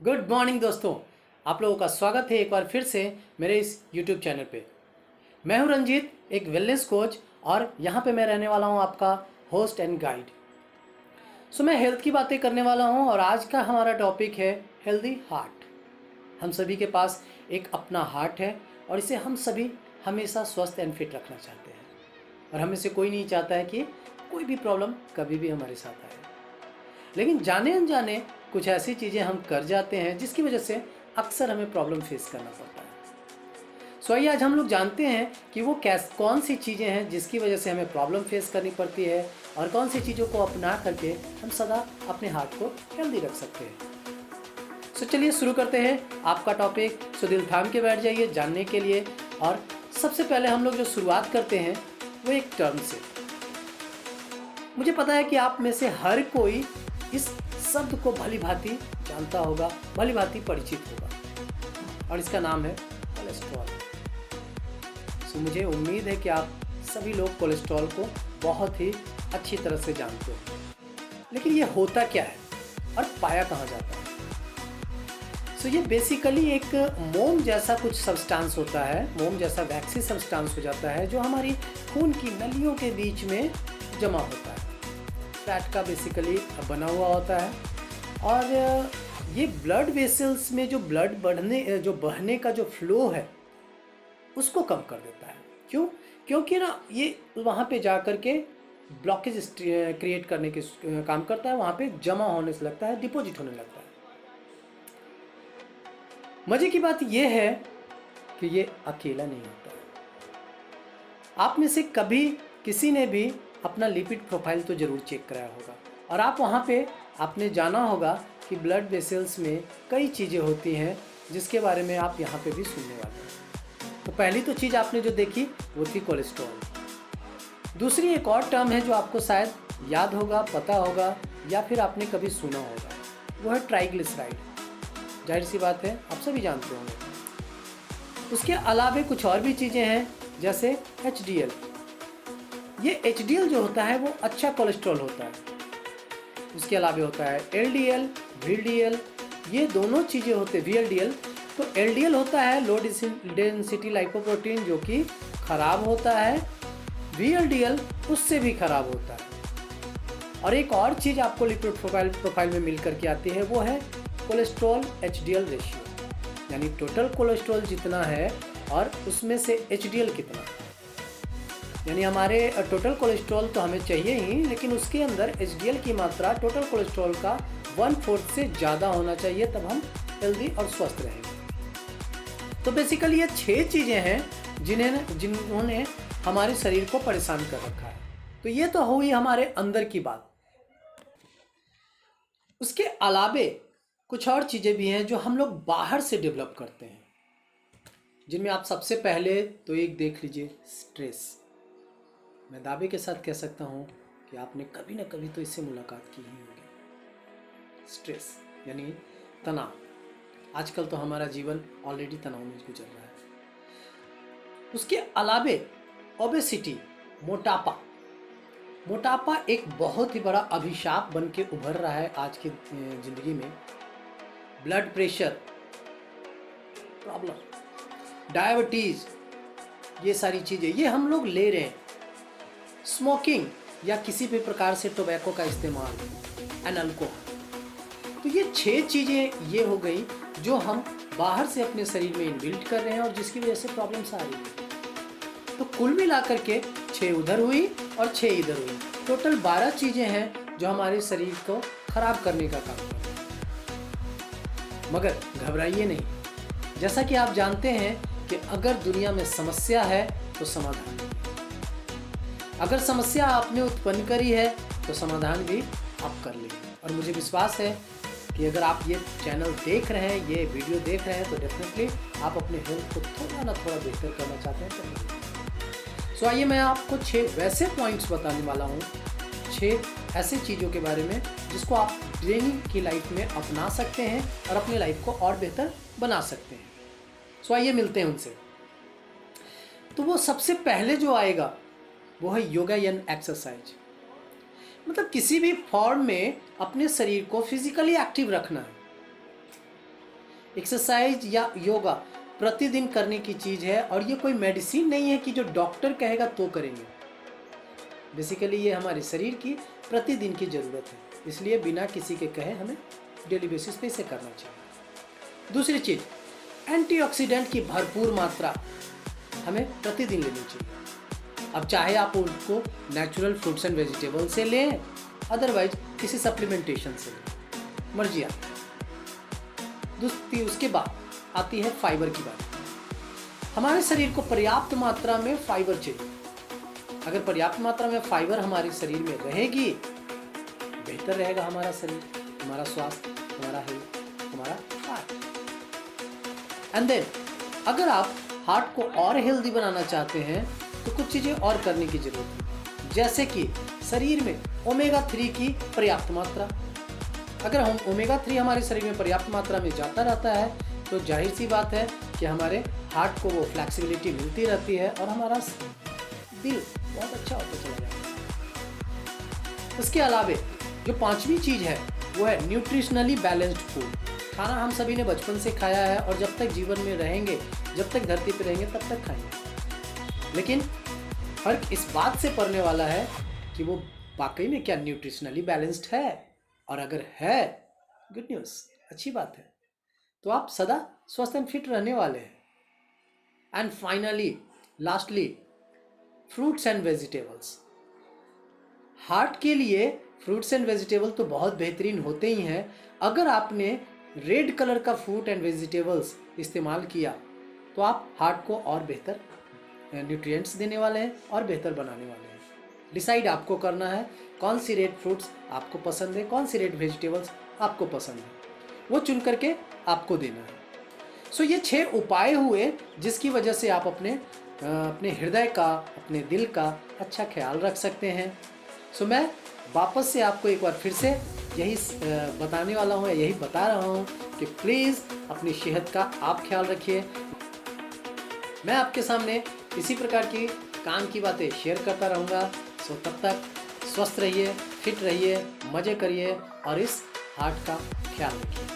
Good morning दोस्तों। आप लोगों का स्वागत है एक बार फिर से मेरे इस यूट्यूब चैनल पे। मैं हूं रंजीत, एक वेलनेस कोच, और यहाँ पे मैं रहने वाला हूँ आपका होस्ट एंड गाइड। मैं हेल्थ की बातें करने वाला हूँ और आज का हमारा टॉपिक है हेल्दी हार्ट। हम सभी के पास एक अपना हार्ट है और इसे हम सभी हमेशा स्वस्थ एंड फिट रखना चाहते हैं, और हमें से कोई नहीं चाहता है कि कोई भी प्रॉब्लम कभी भी हमारे साथ आए। लेकिन जाने अनजाने कुछ ऐसी चीज़ें हम कर जाते हैं जिसकी वजह से अक्सर हमें प्रॉब्लम फेस करना पड़ता है। आइए आज हम लोग जानते हैं कि वो कौन सी चीज़ें हैं जिसकी वजह से हमें प्रॉब्लम फेस करनी पड़ती है, और कौन सी चीज़ों को अपना करके हम सदा अपने हार्ट को हेल्दी रख सकते हैं। चलिए शुरू करते हैं आपका टॉपिक। दिल थाम के बैठ जाइए जानने के लिए। और सबसे पहले हम लोग जो शुरुआत करते हैं वो एक टर्म से। मुझे पता है कि आप में से हर कोई इस शब्द को भली भांति जानता होगा, भली भांति परिचित होगा, और इसका नाम है कोलेस्ट्रॉल। मुझे उम्मीद है कि आप सभी लोग कोलेस्ट्रॉल को बहुत ही अच्छी तरह से जानते हो। लेकिन ये होता क्या है और पाया कहाँ जाता है? ये बेसिकली एक मोम जैसा कुछ सब्सटेंस होता है, मोम जैसा वैक्सी सब्सटेंस हो जाता है जो हमारी खून की नलियों के बीच में जमा होता है। फैट का बेसिकली बना हुआ होता है, और ये ब्लड वेसल्स में जो ब्लड बहने का जो फ्लो है उसको कम कर देता है। क्यों? क्योंकि ना ये वहाँ पे जा कर के ब्लॉकेज क्रिएट करने के काम करता है, वहाँ पे जमा होने से लगता है, डिपॉजिट होने लगता है। मज़े की बात यह है कि ये अकेला नहीं होता है। आप में से कभी किसी ने भी अपना लिपिड प्रोफाइल तो ज़रूर चेक कराया होगा, और आप वहाँ पे आपने जाना होगा कि ब्लड वेसल्स में कई चीज़ें होती हैं जिसके बारे में आप यहाँ पे भी सुनने वाले हैं। तो पहली तो चीज़ आपने जो देखी वो थी कोलेस्ट्रॉल। दूसरी एक और टर्म है जो आपको शायद याद होगा, पता होगा, या फिर आपने कभी सुना होगा, वो है ट्राइग्लिसराइड। जाहिर सी बात है आप सभी जानते होंगे। उसके अलावा कुछ और भी चीज़ें हैं जैसे HDL। ये HDL जो होता है वो अच्छा कोलेस्ट्रॉल होता है। उसके अलावा होता है LDL, VLDL, ये दोनों चीज़ें होते हैं। VLDL तो LDL होता है लो डेंसिटी लाइपोप्रोटीन, जो कि ख़राब होता है। VLDL उससे भी ख़राब होता है। और एक और चीज़ आपको लिपिड प्रोफाइल में मिल करके आती है, वो है कोलेस्ट्रॉल HDL रेशियो, यानी टोटल कोलेस्ट्रॉल जितना है और उसमें से HDL कितना है। यानी हमारे टोटल कोलेस्ट्रॉल तो हमें चाहिए ही, लेकिन उसके अंदर HDL की मात्रा टोटल कोलेस्ट्रॉल का 1/4 से ज़्यादा होना चाहिए, तब हम हेल्दी और स्वस्थ रहेंगे। तो बेसिकली ये 6 चीज़ें हैं जिन्होंने हमारे शरीर को परेशान कर रखा है। तो ये तो हुई हमारे अंदर की बात। उसके अलावे कुछ और चीज़ें भी हैं जो हम लोग बाहर से डेवलप करते हैं, जिनमें आप सबसे पहले तो एक देख लीजिए, स्ट्रेस। मैं दावे के साथ कह सकता हूँ कि आपने कभी ना कभी तो इससे मुलाकात की ही होगी। स्ट्रेस यानी तनाव। आजकल तो हमारा जीवन ऑलरेडी तनाव में गुजर रहा है। उसके अलावे ओबेसिटी, मोटापा। मोटापा एक बहुत ही बड़ा अभिशाप बन के उभर रहा है आज की ज़िंदगी में। ब्लड प्रेशर प्रॉब्लम, डायबिटीज़, ये सारी चीज़ें ये हम लोग ले रहे हैं। स्मोकिंग या किसी भी प्रकार से टोबैको का इस्तेमाल एंड अल्कोहल। तो ये 6 चीज़ें ये हो गई जो हम बाहर से अपने शरीर में इनबिल्ट कर रहे हैं और जिसकी वजह से प्रॉब्लम्स आ रही है। तो कुल मिला करके 6 उधर हुई और 6 इधर हुई, टोटल 12 चीज़ें हैं जो हमारे शरीर को ख़राब करने का काम करती हैं। मगर घबराइए नहीं। जैसा कि आप जानते हैं कि अगर दुनिया में समस्या है तो समाधान है। अगर समस्या आपने उत्पन्न करी है तो समाधान भी आप कर लेंगे। और मुझे विश्वास है कि अगर आप ये चैनल देख रहे हैं, ये वीडियो देख रहे हैं, तो डेफिनेटली आप अपने हेल्थ को थोड़ा ना थोड़ा बेहतर करना चाहते हैं। तो आइए मैं आपको 6 वैसे पॉइंट्स बताने वाला हूँ, 6 ऐसे चीज़ों के बारे में जिसको आप डेली की लाइफ में अपना सकते हैं और अपनी लाइफ को और बेहतर बना सकते हैं। आइए मिलते हैं उनसे। तो वो सबसे पहले जो आएगा वो है योगा या एक्सरसाइज। मतलब किसी भी फॉर्म में अपने शरीर को फिजिकली एक्टिव रखना है। एक्सरसाइज या योगा प्रतिदिन करने की चीज़ है और ये कोई मेडिसिन नहीं है कि जो डॉक्टर कहेगा तो करेंगे। बेसिकली ये हमारे शरीर की प्रतिदिन की ज़रूरत है, इसलिए बिना किसी के कहे हमें डेली बेसिस पे इसे करना चाहिए। दूसरी चीज़, एंटीऑक्सीडेंट की भरपूर मात्रा हमें प्रतिदिन लेनी चाहिए। अब चाहे आप उनको नेचुरल फ्रूट्स एंड वेजिटेबल से लें, अदरवाइज किसी सप्लीमेंटेशन से लें, मर्जी आपकी। दूसरी उसके बाद आती है फाइबर की बात। हमारे शरीर को पर्याप्त मात्रा में फाइबर चाहिए। अगर पर्याप्त मात्रा में फाइबर हमारे शरीर में रहेगी, बेहतर रहेगा हमारा शरीर, हमारा स्वास्थ्य, हमारा हेल्थ, हमारा हार्ट। एंड देन अगर आप हार्ट को और हेल्दी बनाना चाहते हैं तो कुछ चीज़ें और करने की जरूरत है, जैसे कि शरीर में ओमेगा 3 की पर्याप्त मात्रा। अगर हम ओमेगा 3 हमारे शरीर में पर्याप्त मात्रा में जाता रहता है तो जाहिर सी बात है कि हमारे हार्ट को वो फ्लेक्सिबिलिटी मिलती रहती है और हमारा दिल बहुत अच्छा होता चला जाता है। इसके अलावा जो पांचवी चीज़ है वो है न्यूट्रिशनली बैलेंस्ड फूड। खाना हम सभी ने बचपन से खाया है और जब तक जीवन में रहेंगे, जब तक धरती पर रहेंगे तब तक खाएंगे, लेकिन फर्क इस बात से पड़ने वाला है कि वो वाकई में क्या न्यूट्रिशनली बैलेंस्ड है, और अगर है, गुड न्यूज़, अच्छी बात है, तो आप सदा स्वस्थ एंड फिट रहने वाले हैं। And finally lastly, fruits and vegetables. Heart के लिए फ्रूट्स एंड वेजिटेबल तो बहुत बेहतरीन होते ही हैं। अगर आपने रेड कलर का फ्रूट एंड वेजिटेबल्स इस्तेमाल किया तो आप हार्ट को और बेहतर न्यूट्रिएंट्स देने वाले हैं और बेहतर बनाने वाले हैं। डिसाइड आपको करना है कौन सी रेड फ्रूट्स आपको पसंद है, कौन सी रेड वेजिटेबल्स आपको पसंद है, वो चुन करके आपको देना है। सो ये 6 उपाय हुए जिसकी वजह से आप अपने हृदय का, अपने दिल का अच्छा ख्याल रख सकते हैं। सो मैं वापस से आपको एक बार फिर से यही बताने वाला हूँ, यही बता रहा हूँ कि प्लीज़ अपनी सेहत का आप ख्याल रखिए। मैं आपके सामने इसी प्रकार की काम की बातें शेयर करता रहूँगा। सो तब तक स्वस्थ रहिए, फिट रहिए, मज़े करिए और इस हार्ट का ख्याल रखिए।